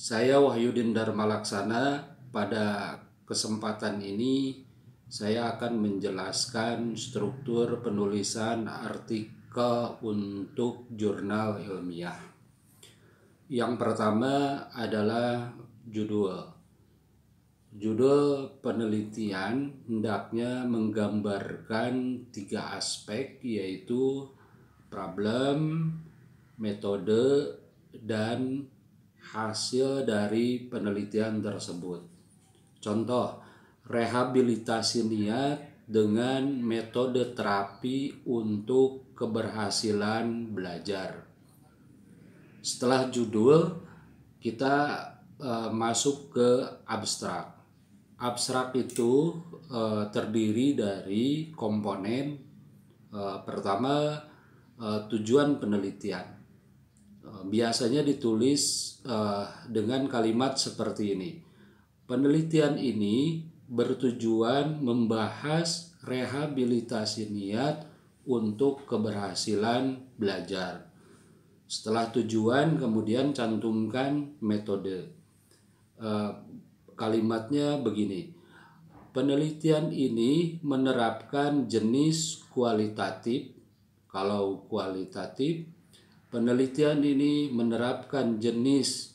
Saya Wahyudin Dharma Laksana. Pada kesempatan ini saya akan menjelaskan struktur penulisan artikel untuk jurnal ilmiah. Yang pertama adalah judul. Judul penelitian hendaknya menggambarkan 3 aspek, yaitu problem, metode, dan hasil dari penelitian tersebut. Contoh, rehabilitasi niat dengan metode terapi untuk keberhasilan belajar. Setelah judul, kita masuk ke abstrak. Abstrak itu terdiri dari komponen. Pertama, tujuan penelitian. Biasanya ditulis dengan kalimat seperti ini. Penelitian ini bertujuan membahas rehabilitasi niat untuk keberhasilan belajar. Setelah tujuan, kemudian cantumkan metode. Kalimatnya begini. Penelitian ini menerapkan jenis kualitatif. Kalau kualitatif, penelitian ini menerapkan jenis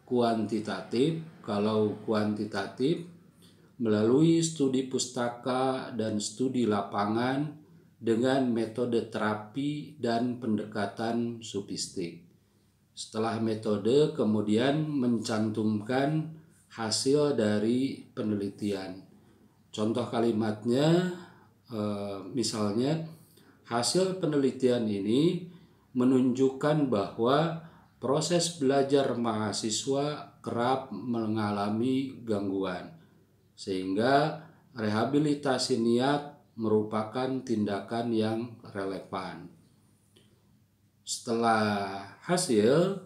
kuantitatif. Kalau kuantitatif, melalui studi pustaka dan studi lapangan dengan metode terapi dan pendekatan sofistik. Setelah metode, kemudian mencantumkan hasil dari penelitian. Contoh kalimatnya, misalnya, hasil penelitian ini menunjukkan bahwa proses belajar mahasiswa kerap mengalami gangguan, sehingga rehabilitasi niat merupakan tindakan yang relevan. Setelah hasil,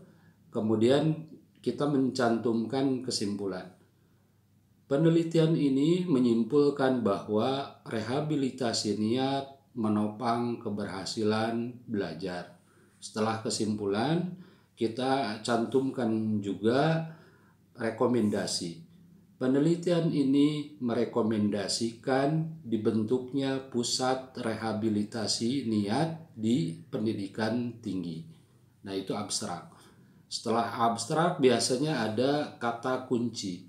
kemudian kita mencantumkan kesimpulan. Penelitian ini menyimpulkan bahwa rehabilitasi niat menopang keberhasilan belajar. Setelah kesimpulan, kita cantumkan juga rekomendasi. Penelitian ini merekomendasikan dibentuknya pusat rehabilitasi niat di pendidikan tinggi. Nah, itu abstrak. Setelah abstrak biasanya ada kata kunci.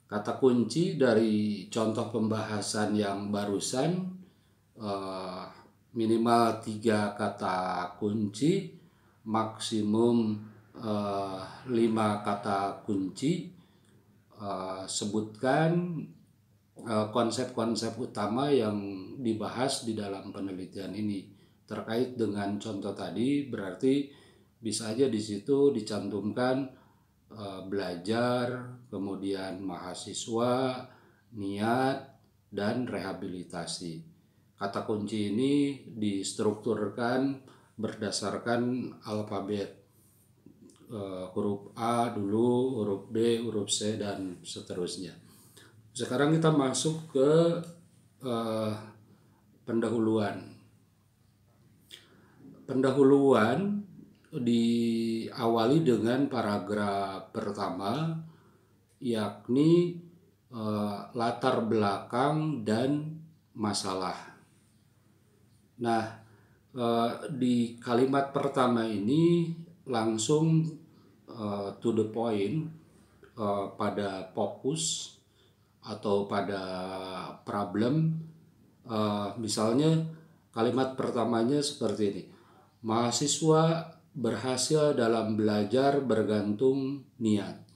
Kata kunci dari contoh pembahasan yang barusan, minimal 3 kata kunci, maksimum 5 kata kunci. Sebutkan konsep-konsep utama yang dibahas di dalam penelitian ini. Terkait dengan contoh tadi, berarti bisa aja di situ dicantumkan belajar, kemudian mahasiswa, niat, dan rehabilitasi. Kata kunci ini distrukturkan berdasarkan alfabet. Huruf A dulu, huruf B, huruf C, dan seterusnya. Sekarang kita masuk ke pendahuluan. Pendahuluan diawali dengan paragraf pertama, yakni latar belakang dan masalah. Nah, di kalimat pertama ini langsung to the point, pada fokus atau pada problem. Misalnya kalimat pertamanya seperti ini. Mahasiswa berhasil dalam belajar bergantung niat.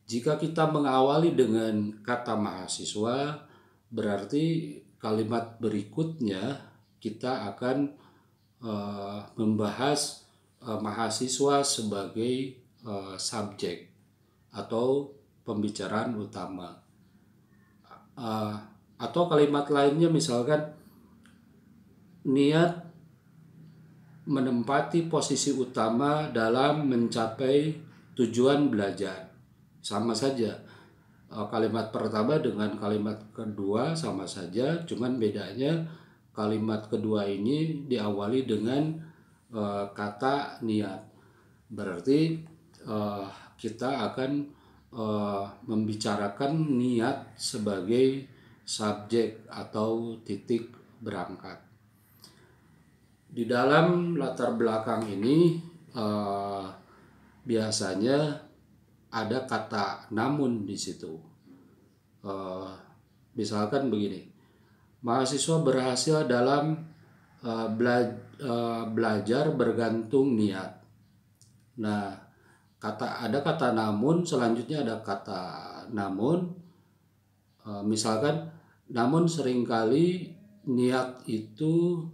Jika kita mengawali dengan kata mahasiswa, berarti kalimat berikutnya kita akan membahas mahasiswa sebagai subjek atau pembicaraan utama. Atau kalimat lainnya misalkan, niat menempati posisi utama dalam mencapai tujuan belajar. Sama saja, kalimat pertama dengan kalimat kedua sama saja, cuman bedanya kalimat kedua ini diawali dengan kata niat. Berarti kita akan membicarakan niat sebagai subjek atau titik berangkat. Di dalam latar belakang ini biasanya ada kata namun di situ. Misalkan begini, mahasiswa berhasil dalam belajar bergantung niat. Nah, ada kata namun, selanjutnya ada kata namun. Misalkan, namun seringkali niat itu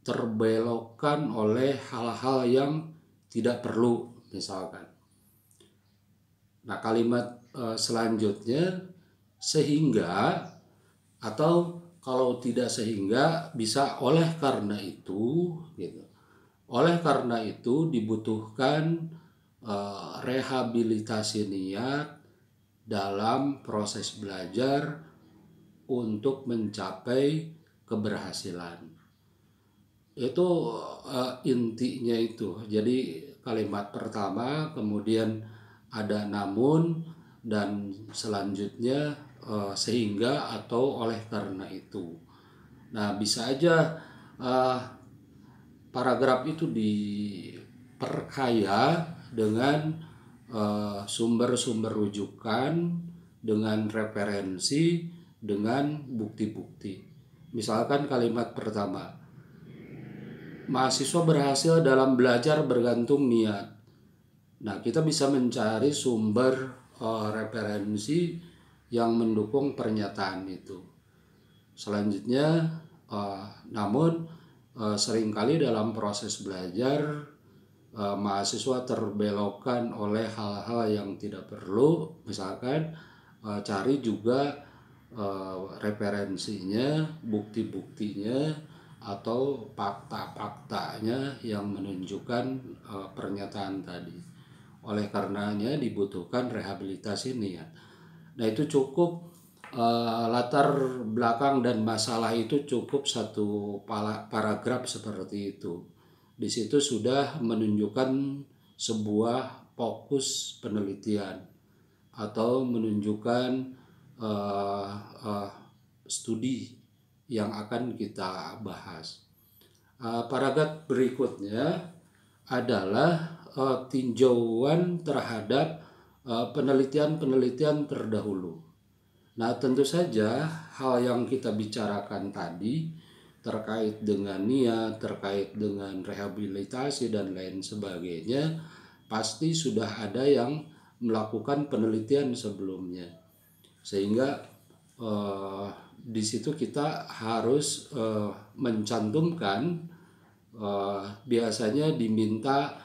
terbelokkan oleh hal-hal yang tidak perlu, misalkan. Nah, kalimat selanjutnya sehingga, atau kalau tidak sehingga bisa oleh karena itu gitu. Oleh karena itu dibutuhkan rehabilitasi niat dalam proses belajar untuk mencapai keberhasilan. Itu intinya itu. Jadi kalimat pertama, kemudian ada namun, dan selanjutnya sehingga atau oleh karena itu. Nah, bisa aja paragraf itu diperkaya dengan sumber-sumber rujukan, dengan referensi, dengan bukti-bukti. Misalkan kalimat pertama, mahasiswa berhasil dalam belajar bergantung niat. Nah, kita bisa mencari sumber referensi yang mendukung pernyataan itu. Selanjutnya, namun seringkali dalam proses belajar mahasiswa terbelokkan oleh hal-hal yang tidak perlu. Misalkan cari juga referensinya, bukti-buktinya, atau fakta-faktanya yang menunjukkan pernyataan tadi. Oleh karenanya dibutuhkan rehabilitasi niat. Nah, itu cukup latar belakang dan masalah itu cukup satu paragraf seperti itu. Di situ sudah menunjukkan sebuah fokus penelitian atau menunjukkan studi yang akan kita bahas. Paragraf berikutnya adalah tinjauan terhadap penelitian-penelitian terdahulu. Nah, tentu saja hal yang kita bicarakan tadi terkait dengan niat, terkait dengan rehabilitasi dan lain sebagainya, pasti sudah ada yang melakukan penelitian sebelumnya. Sehingga di situ kita harus mencantumkan, biasanya diminta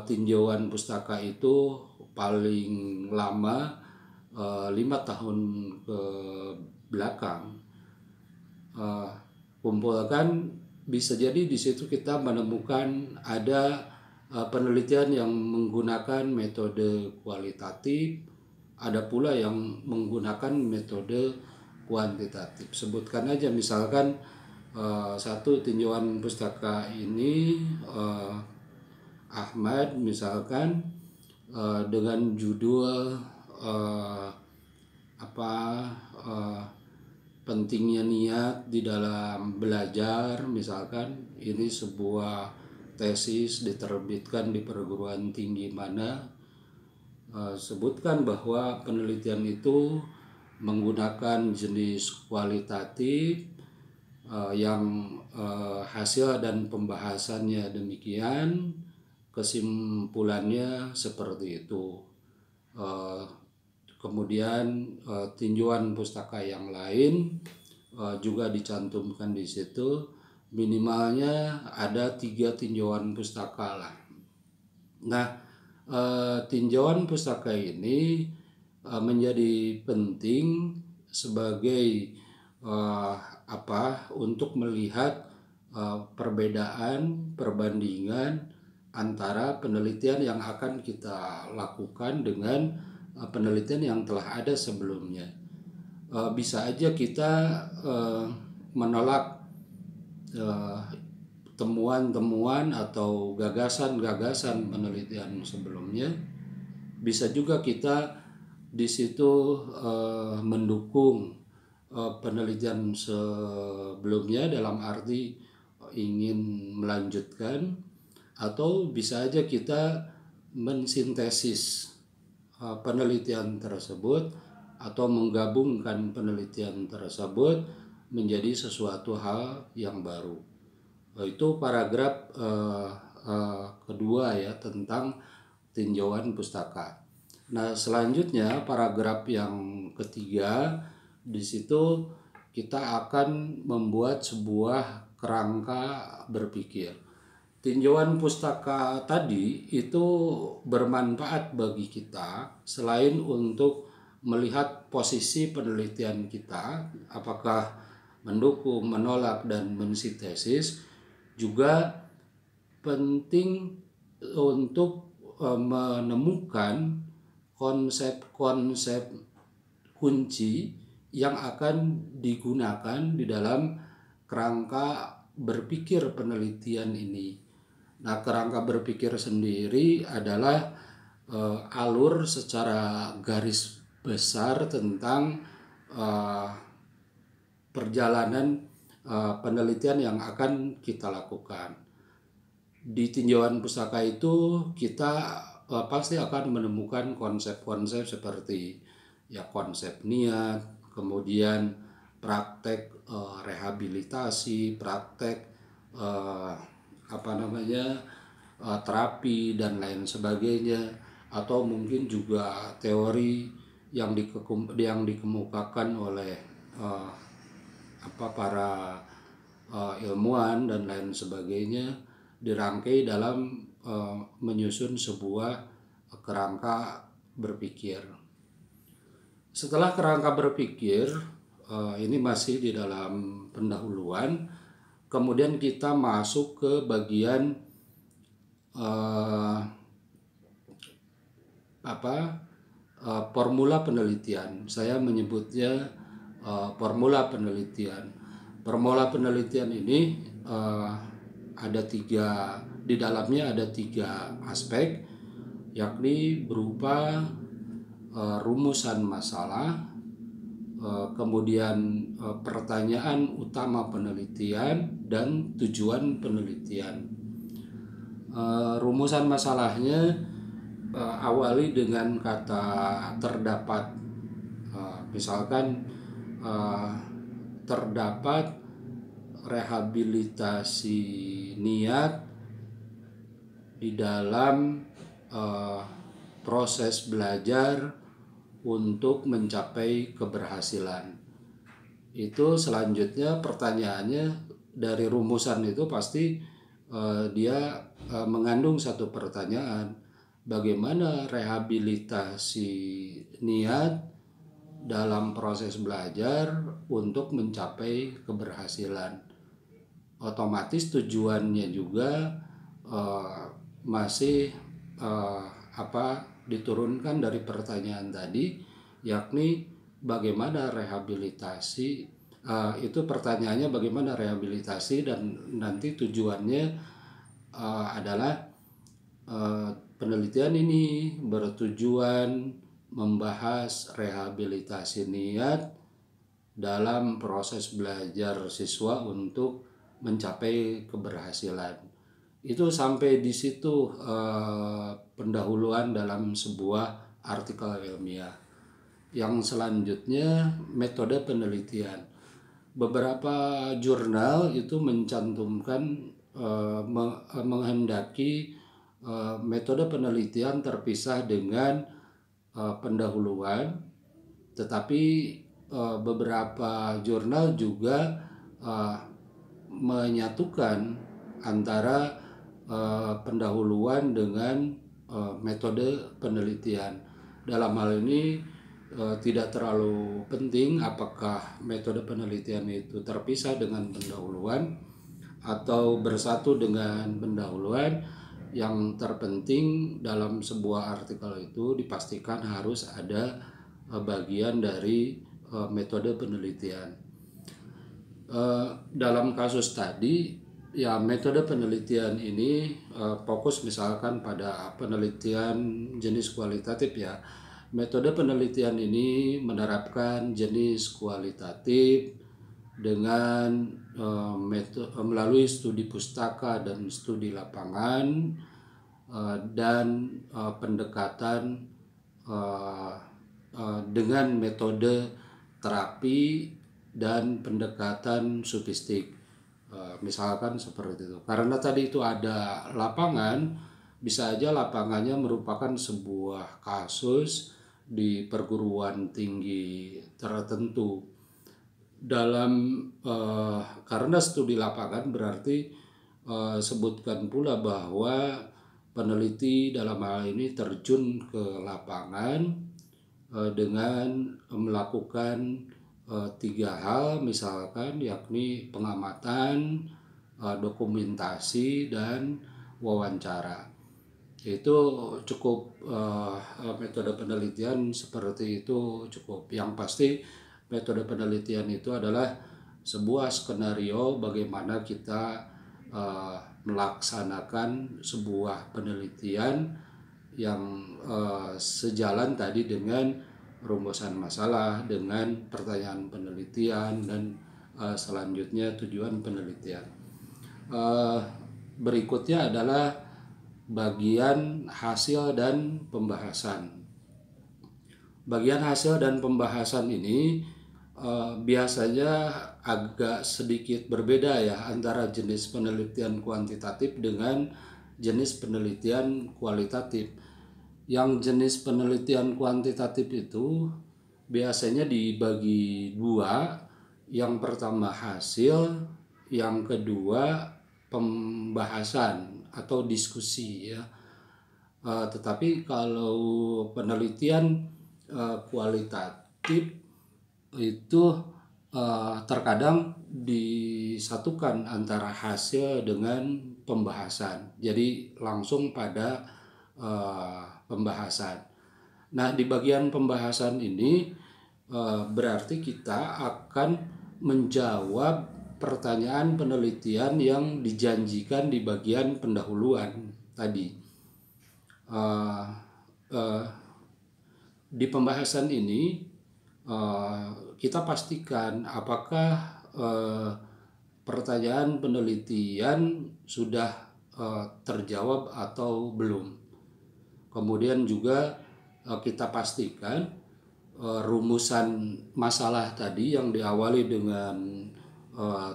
tinjauan pustaka itu paling lama 5 tahun ke belakang. Kumpulkan, bisa jadi di situ kita menemukan ada penelitian yang menggunakan metode kualitatif, ada pula yang menggunakan metode kuantitatif. Sebutkan aja, misalkan satu tinjauan pustaka ini Ahmad misalkan dengan judul pentingnya niat di dalam belajar, misalkan ini sebuah tesis diterbitkan di perguruan tinggi mana, sebutkan bahwa penelitian itu menggunakan jenis kualitatif yang hasil dan pembahasannya demikian, kesimpulannya seperti itu. Kemudian tinjauan pustaka yang lain juga dicantumkan di situ, minimalnya ada 3 tinjauan pustaka lah. Nah, tinjauan pustaka ini menjadi penting sebagai untuk melihat perbandingan antara penelitian yang akan kita lakukan dengan penelitian yang telah ada sebelumnya. Bisa aja kita menolak temuan-temuan atau gagasan-gagasan penelitian sebelumnya, bisa juga kita di situ mendukung penelitian sebelumnya dalam arti ingin melanjutkan, atau bisa aja kita mensintesis penelitian tersebut atau menggabungkan penelitian tersebut menjadi sesuatu hal yang baru. Itu paragraf kedua ya, tentang tinjauan pustaka. Nah, selanjutnya paragraf yang ketiga, di situ kita akan membuat sebuah kerangka berpikir. Tinjauan pustaka tadi itu bermanfaat bagi kita selain untuk melihat posisi penelitian kita, apakah mendukung, menolak, dan mensintesis, juga penting untuk menemukan konsep-konsep kunci yang akan digunakan di dalam kerangka berpikir penelitian ini. Nah, kerangka berpikir sendiri adalah alur secara garis besar tentang perjalanan penelitian yang akan kita lakukan. Di tinjauan pustaka itu kita pasti akan menemukan konsep-konsep seperti ya konsep niat, kemudian praktek rehabilitasi, praktek terapi dan lain sebagainya, atau mungkin juga teori yang dikemukakan oleh para ilmuwan dan lain sebagainya, dirangkai dalam menyusun sebuah kerangka berpikir. Setelah kerangka berpikir, ini masih di dalam pendahuluan, kemudian kita masuk ke bagian formula penelitian. Saya menyebutnya formula penelitian. Formula penelitian ini ada tiga, di dalamnya ada tiga aspek, yakni berupa rumusan masalah, kemudian pertanyaan utama penelitian, dan tujuan penelitian. Rumusan masalahnya awali dengan kata terdapat. Misalkan terdapat rehabilitasi niat di dalam proses belajar untuk mencapai keberhasilan. Itu selanjutnya pertanyaannya dari rumusan itu pasti dia mengandung satu pertanyaan, bagaimana rehabilitasi niat dalam proses belajar untuk mencapai keberhasilan. Otomatis tujuannya juga masih diturunkan dari pertanyaan tadi, yakni bagaimana rehabilitasi, itu pertanyaannya bagaimana rehabilitasi, dan nanti tujuannya adalah penelitian ini bertujuan membahas rehabilitasi niat dalam proses belajar siswa untuk mencapai keberhasilan. Itu sampai di situ pendahuluan dalam sebuah artikel ilmiah. Yang selanjutnya metode penelitian. Beberapa jurnal itu mencantumkan menghendaki metode penelitian terpisah dengan pendahuluan, tetapi beberapa jurnal juga menyatukan antara pendahuluan dengan metode penelitian. Dalam hal ini tidak terlalu penting apakah metode penelitian itu terpisah dengan pendahuluan atau bersatu dengan pendahuluan. Yang terpenting dalam sebuah artikel itu dipastikan harus ada bagian dari metode penelitian. Dalam kasus tadi Ya, metode penelitian ini fokus misalkan pada penelitian jenis kualitatif ya. Metode penelitian ini menerapkan jenis kualitatif dengan melalui studi pustaka dan studi lapangan dan pendekatan eh, dengan metode terapi dan pendekatan sofistik. Misalkan seperti itu. Karena tadi itu ada lapangan, bisa aja lapangannya merupakan sebuah kasus di perguruan tinggi tertentu. Karena studi lapangan berarti sebutkan pula bahwa peneliti dalam hal ini terjun ke lapangan dengan melakukan tiga hal misalkan, yakni pengamatan, dokumentasi, dan wawancara. Itu cukup metode penelitian seperti itu cukup. Yang pasti metode penelitian itu adalah sebuah skenario bagaimana kita melaksanakan sebuah penelitian yang sejalan tadi dengan rumusan masalah, dengan pertanyaan penelitian, dan selanjutnya tujuan penelitian. Berikutnya adalah bagian hasil dan pembahasan. Bagian hasil dan pembahasan ini biasanya agak sedikit berbeda ya antara jenis penelitian kuantitatif dengan jenis penelitian kualitatif. Yang jenis penelitian kuantitatif itu biasanya dibagi dua. Yang pertama hasil, yang kedua pembahasan atau diskusi ya. Tetapi kalau penelitian kualitatif itu terkadang disatukan antara hasil dengan pembahasan. Jadi langsung pada pembahasan. Nah, di bagian pembahasan ini berarti kita akan menjawab pertanyaan penelitian yang dijanjikan di bagian pendahuluan tadi. Di pembahasan ini kita pastikan apakah pertanyaan penelitian sudah terjawab atau belum. Kemudian juga kita pastikan rumusan masalah tadi yang diawali dengan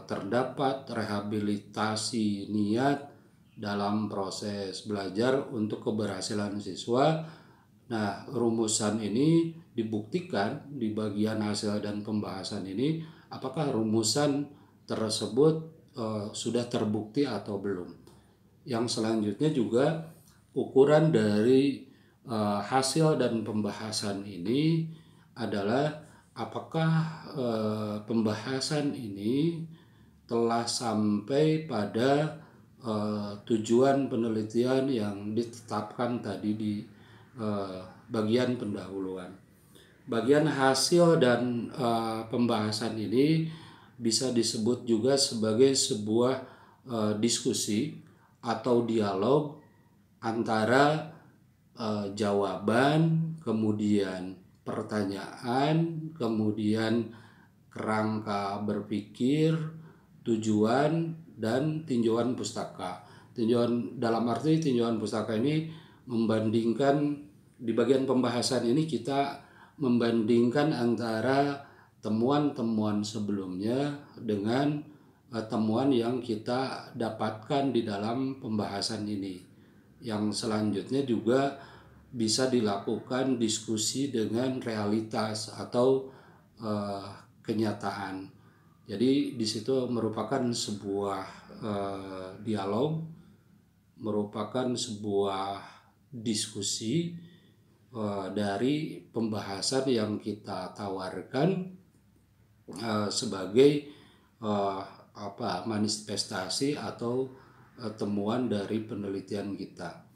terdapat rehabilitasi niat dalam proses belajar untuk keberhasilan siswa. Nah, rumusan ini dibuktikan di bagian hasil dan pembahasan ini apakah rumusan tersebut sudah terbukti atau belum. Yang selanjutnya juga ukuran dari hasil dan pembahasan ini adalah apakah pembahasan ini telah sampai pada tujuan penelitian yang ditetapkan tadi di bagian pendahuluan. Bagian hasil dan pembahasan ini bisa disebut juga sebagai sebuah diskusi atau dialog antara jawaban, kemudian pertanyaan, kemudian kerangka berpikir, tujuan, dan tinjauan pustaka. Tinjauan dalam arti tinjauan pustaka ini membandingkan, di bagian pembahasan ini kita membandingkan antara temuan-temuan sebelumnya dengan temuan yang kita dapatkan di dalam pembahasan ini. Yang selanjutnya juga bisa dilakukan diskusi dengan realitas atau kenyataan. Jadi di situ merupakan sebuah dialog, merupakan sebuah diskusi dari pembahasan yang kita tawarkan sebagai manifestasi atau temuan dari penelitian kita.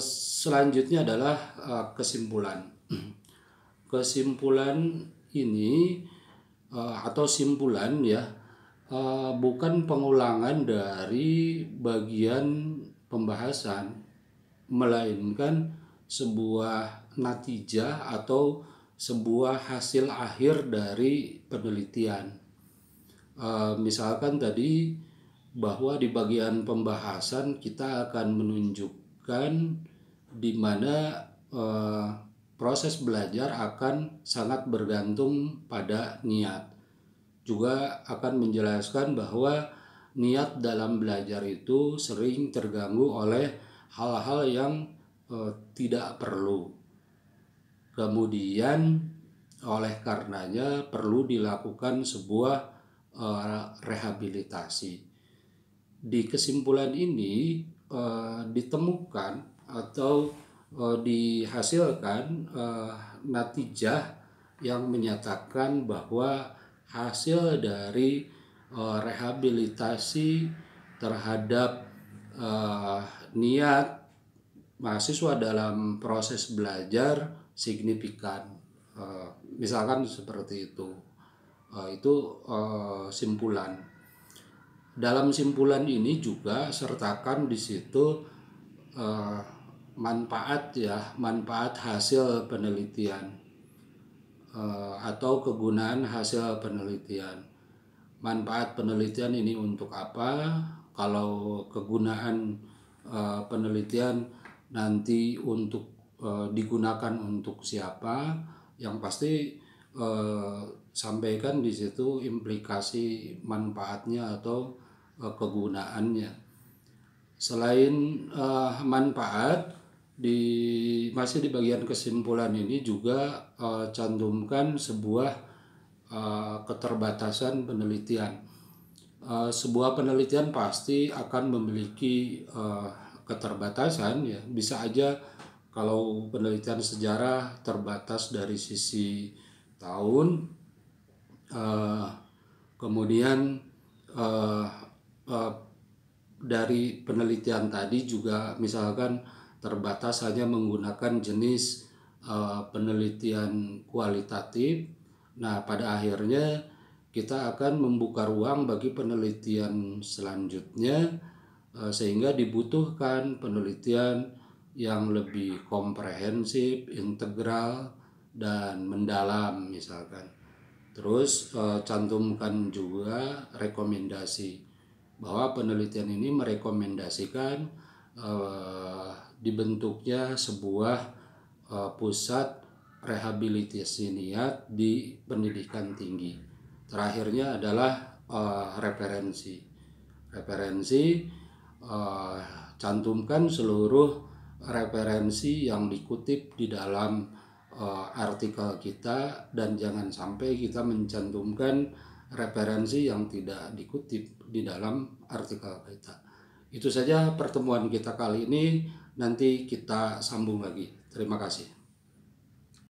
Selanjutnya adalah kesimpulan. Kesimpulan ini atau simpulan ya, bukan pengulangan dari bagian pembahasan, melainkan sebuah natijah atau sebuah hasil akhir dari penelitian. Misalkan tadi bahwa di bagian pembahasan kita akan menunjukkan di mana proses belajar akan sangat bergantung pada niat. Juga akan menjelaskan bahwa niat dalam belajar itu sering terganggu oleh hal-hal yang tidak perlu. Kemudian oleh karenanya perlu dilakukan sebuah rehabilitasi. Di kesimpulan ini ditemukan atau dihasilkan natijah yang menyatakan bahwa hasil dari rehabilitasi terhadap niat mahasiswa dalam proses belajar signifikan. Misalkan seperti itu. Itu simpulan. Dalam simpulan ini juga sertakan di situ manfaat hasil penelitian atau kegunaan hasil penelitian. Manfaat penelitian ini untuk apa? Kalau kegunaan penelitian nanti untuk digunakan untuk siapa? Yang pasti sampaikan di situ implikasi manfaatnya atau kegunaannya. Selain manfaat, masih di bagian kesimpulan ini juga cantumkan sebuah keterbatasan penelitian. Sebuah penelitian pasti akan memiliki keterbatasan, ya. Bisa aja kalau penelitian sejarah terbatas dari sisi tahun, kemudian dari penelitian tadi juga misalkan terbatas hanya menggunakan jenis penelitian kualitatif. Nah, pada akhirnya kita akan membuka ruang bagi penelitian selanjutnya, sehingga dibutuhkan penelitian yang lebih komprehensif, integral, dan mendalam misalkan. Terus cantumkan juga rekomendasi bahwa penelitian ini merekomendasikan dibentuknya sebuah pusat rehabilitasi niat di pendidikan tinggi. Terakhirnya adalah referensi. Cantumkan seluruh referensi yang dikutip di dalam artikel kita, dan jangan sampai kita mencantumkan referensi yang tidak dikutip di dalam artikel kita. Itu saja pertemuan kita kali ini, nanti kita sambung lagi. Terima kasih.